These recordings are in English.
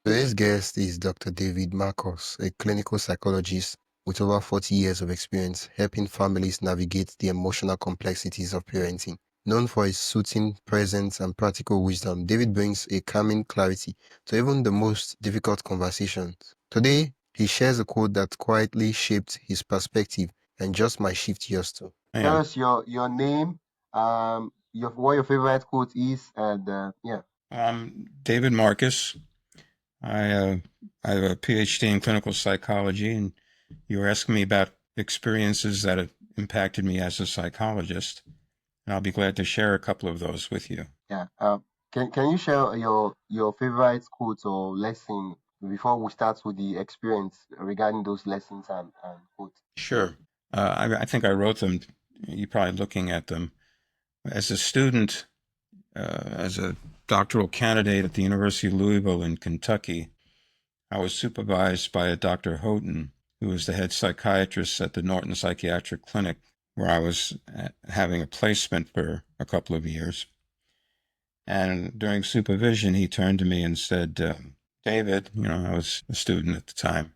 Today's guest is Dr. David Marcos, a clinical psychologist with over 40 years of experience helping families navigate the emotional complexities of parenting. Known for his soothing presence and practical wisdom, David brings a calming clarity to even the most difficult conversations. Today, he shares a quote that quietly shaped his perspective and just might shift yours too. Tell Yeah. us your name, what your favorite quote is, and yeah. David Marcus. I have a PhD in clinical psychology, and you were asking me about experiences that have impacted me as a psychologist, and I'll be glad to share a couple of those with you. Yeah. Can you share your favorite quote or lesson before we start with the experience regarding those lessons and quotes? Sure. I think I wrote them. You're probably looking at them. As a student, as a doctoral candidate at the University of Louisville in Kentucky, I was supervised by a Dr. Houghton, who was the head psychiatrist at the Norton Psychiatric Clinic, where I was having a placement for a couple of years. And during supervision, he turned to me and said, David, I was a student at the time,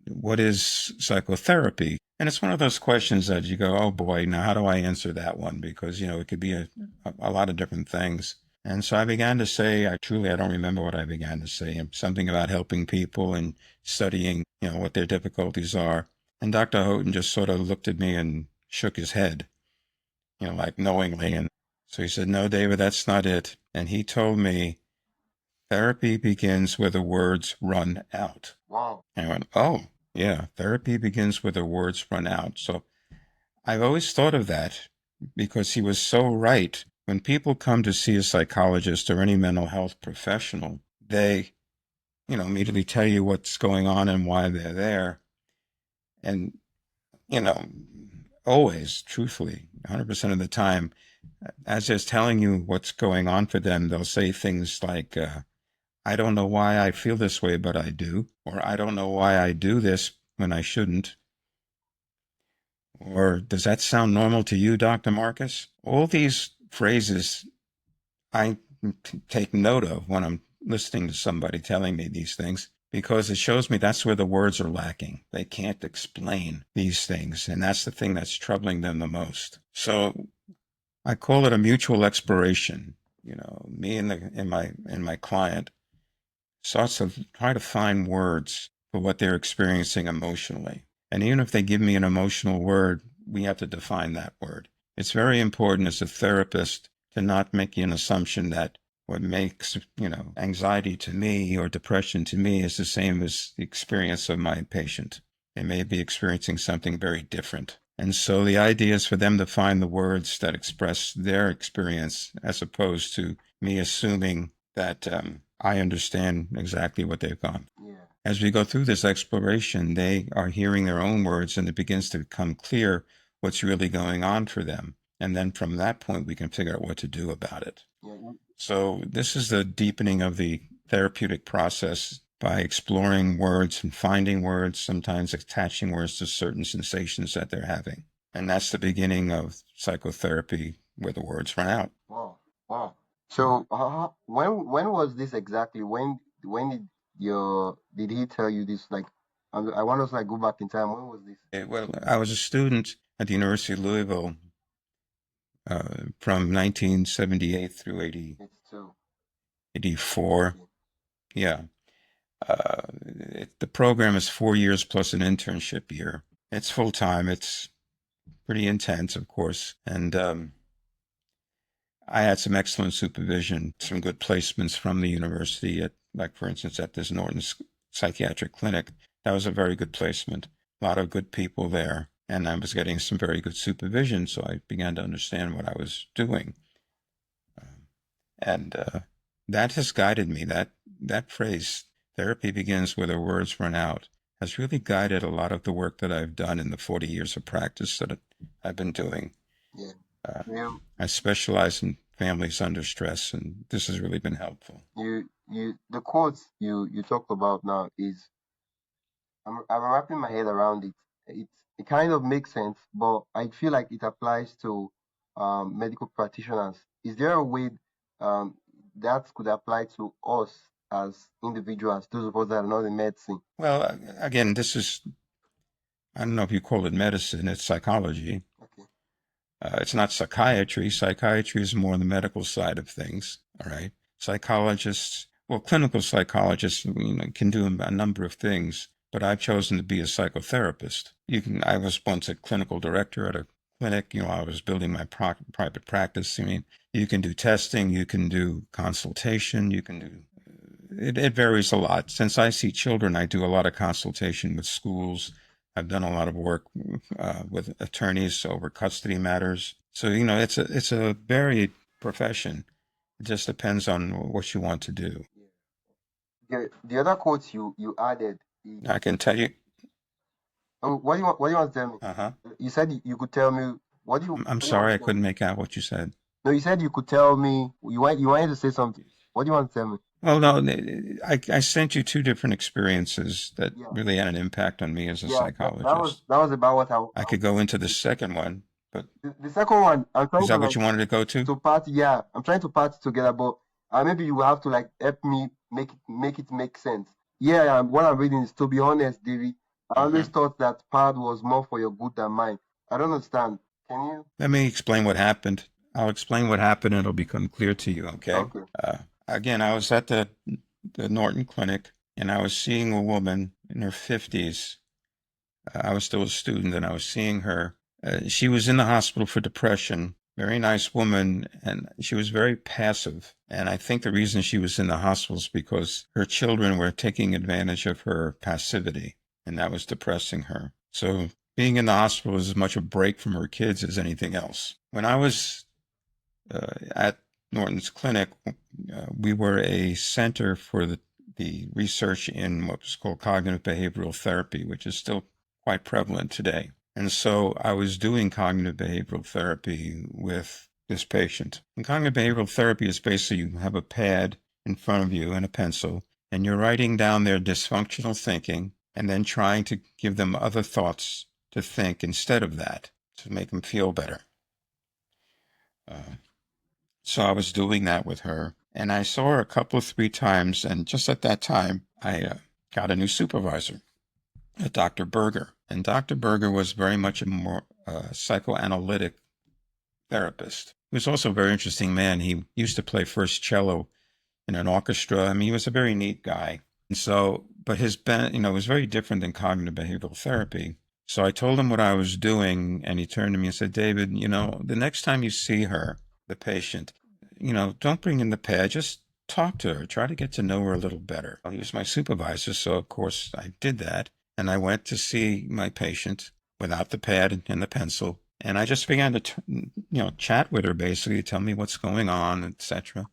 what is psychotherapy? And it's one of those questions that you go, oh boy, now how do I answer that one? Because, it could be a lot of different things. And so I began to say, I don't remember what I began to say, something about helping people and studying, what their difficulties are. And Dr. Houghton just sort of looked at me and shook his head, like knowingly. And so he said, no, David, that's not it. And he told me, therapy begins where the words run out. Wow. And I went, oh, yeah, therapy begins where the words run out. So I've always thought of that because he was so right. When people come to see a psychologist or any mental health professional, they, immediately tell you what's going on and why they're there. And, you know, always, truthfully, 100% of the time, as they're telling you what's going on for them, they'll say things like, I don't know why I feel this way, but I do. Or I don't know why I do this when I shouldn't. Or does that sound normal to you, Dr. Marcus? All these phrases I take note of when I'm listening to somebody telling me these things because it shows me that's where the words are lacking. They can't explain these things, and that's the thing that's troubling them the most. So I call it a mutual exploration. Me and my client starts to try to find words for what they're experiencing emotionally. And even if they give me an emotional word, we have to define that word. It's very important as a therapist to not make an assumption that what makes, anxiety to me or depression to me is the same as the experience of my patient. They may be experiencing something very different. And so the idea is for them to find the words that express their experience as opposed to me assuming that I understand exactly what they've gone. Yeah. As we go through this exploration, they are hearing their own words and it begins to become clear what's really going on for them. And then from that point, we can figure out what to do about it. Yeah. So this is the deepening of the therapeutic process by exploring words and finding words, sometimes attaching words to certain sensations that they're having. And that's the beginning of psychotherapy where the words run out. Wow. Wow. So when was this exactly? When did he tell you this? Like, I want us to like go back in time. When was this? Well, I was a student at the University of Louisville from 1978 through It's so 84. Yeah. The program is 4 years plus an internship year. It's full time. It's pretty intense, of course. And I had some excellent supervision, some good placements from the university at, like, for instance, at this Norton Psychiatric Clinic. That was a very good placement. A lot of good people there. And I was getting some very good supervision, so I began to understand what I was doing. And that has guided me. That phrase, therapy begins where the words run out, has really guided a lot of the work that I've done in the 40 years of practice that I've been doing. yeah. Uh, Yeah. I specialize in families under stress, and this has really been helpful. The quotes you talked about now is I'm wrapping my head around it. It kind of makes sense, but I feel like it applies to medical practitioners. Is there a way um, that could apply to us as individuals, those of us that are not in medicine? Well, again, this is, I don't know if you call it medicine, it's psychology. Okay. It's not psychiatry. Psychiatry is more the medical side of things. All right. Psychologists, well, clinical psychologists, can do a number of things, but I've chosen to be a psychotherapist. I was once a clinical director at a clinic. I was building my private practice. You can do testing, you can do consultation, you can do it varies a lot. Since I see children, I do a lot of consultation with schools. I've done a lot of work with attorneys over custody matters. So it's a varied profession. It just depends on what you want to do. The other quote you added is, I can tell you. oh, what do you want to tell me? Uh-huh. You said you could tell me I'm what do you want sorry, to I tell me? couldn't make out what you said. No, you said you could tell me you wanted to say something. What do you want to tell me? Well, no, I sent you two different experiences that Yeah, really had an impact on me as a yeah, that was psychologist. that was about what I could go into the second one, but the second one. I'm is trying to that what like you wanted to go to? to part. Yeah, I'm trying to part it together, but maybe you will have to like help me make it make sense. Yeah, what I'm reading is, to be honest, Davy, I always Hmm. thought that part was more for your good than mine. I don't understand. Can you? Let me explain what happened. I'll explain what happened and it'll become clear to you, okay? Okay. Uh, Again, I was at the Norton Clinic and I was seeing a woman in her 50s. I was still a student and I was seeing her. She was in the hospital for depression. Very nice woman, and she was very passive. And I think the reason she was in the hospital is because her children were taking advantage of her passivity, and that was depressing her. So being in the hospital was as much a break from her kids as anything else. When I was at Norton's clinic, we were a center for the research in what was called cognitive behavioral therapy, which is still quite prevalent today. And so I was doing cognitive behavioral therapy with this patient. And cognitive behavioral therapy is basically you have a pad in front of you and a pencil, and you're writing down their dysfunctional thinking and then trying to give them other thoughts to think instead of that to make them feel better. Uh, so I was doing that with her, and I saw her a couple of three times, and just at that time, I got a new supervisor, Dr. Berger. And Dr. Berger was very much a more psychoanalytic therapist. He was also a very interesting man. He used to play first cello in an orchestra. I mean, he was a very neat guy. And so, but was very different than cognitive behavioral therapy. So I told him what I was doing, and he turned to me and said, David, the next time you see her, the patient, don't bring in the pad, just talk to her, try to get to know her a little better. Well, he was my supervisor, so of course I did that. And I went to see my patient without the pad and the pencil. And I just began to, chat with her, basically, tell me what's going on, etc.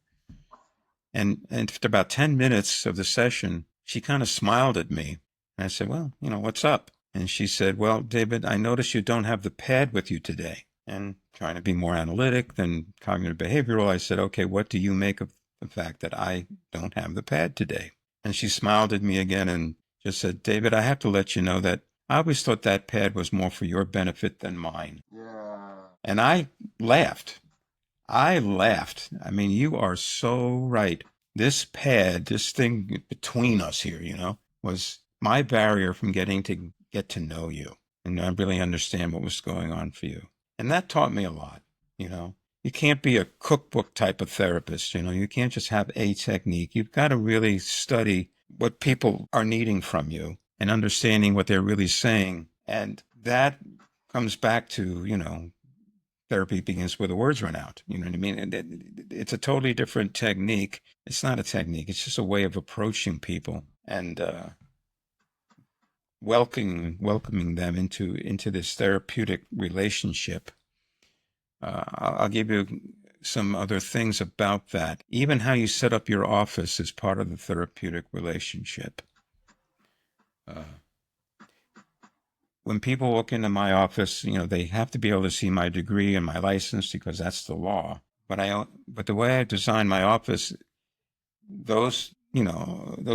And after about 10 minutes of the session, she kind of smiled at me. And I said, well, what's up? And she said, well, David, I notice you don't have the pad with you today. And trying to be more analytic than cognitive behavioral, I said, okay, what do you make of the fact that I don't have the pad today? And she smiled at me again and just said, David, I have to let you know that I always thought that pad was more for your benefit than mine. Yeah. And I laughed. I laughed. I mean, you are so right. This pad, this thing between us here, was my barrier from getting to get to know you and I really understand what was going on for you. And that taught me a lot, you know. You can't be a cookbook type of therapist, You can't just have a technique. You've got to really study what people are needing from you and understanding what they're really saying. And that comes back to, therapy begins where the words run out. You know what I mean? And it's a totally different technique. It's not a technique. It's just a way of approaching people and welcoming them into this therapeutic relationship. I'll give you some other things about that. Even how you set up your office is part of the therapeutic relationship. Uh, when people walk into my office, they have to be able to see my degree and my license because that's the law. But the way I design my office, those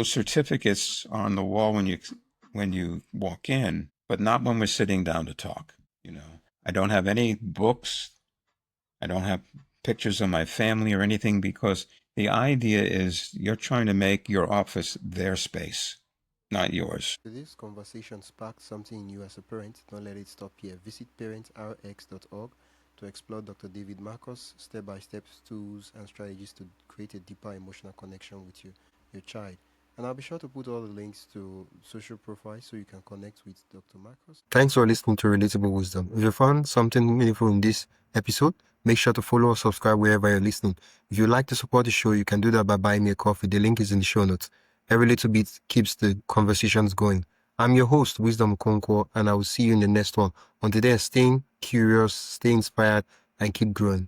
certificates are on the wall when you walk in, but not when we're sitting down to talk. I don't have any books. I don't have pictures of my family or anything because The idea is you're trying to make your office their space, not yours. If this conversation sparked something in you as a parent, don't let it stop here. Visit parentrx.org to explore Dr. David Marcus' step-by-step tools and strategies to create a deeper emotional connection with your child. And I'll be sure to put all the links to social profiles so you can connect with Dr. Marcus. Thanks for listening to Relatable Wisdom. If you found something meaningful in this episode, make sure to follow or subscribe wherever you're listening. If you'd like to support the show, you can do that by buying me a coffee. The link is in the show notes. Every little bit keeps the conversations going. I'm your host, Wisdom Okonkwo, and I will see you in the next one. Until then, staying curious, stay inspired, and keep growing.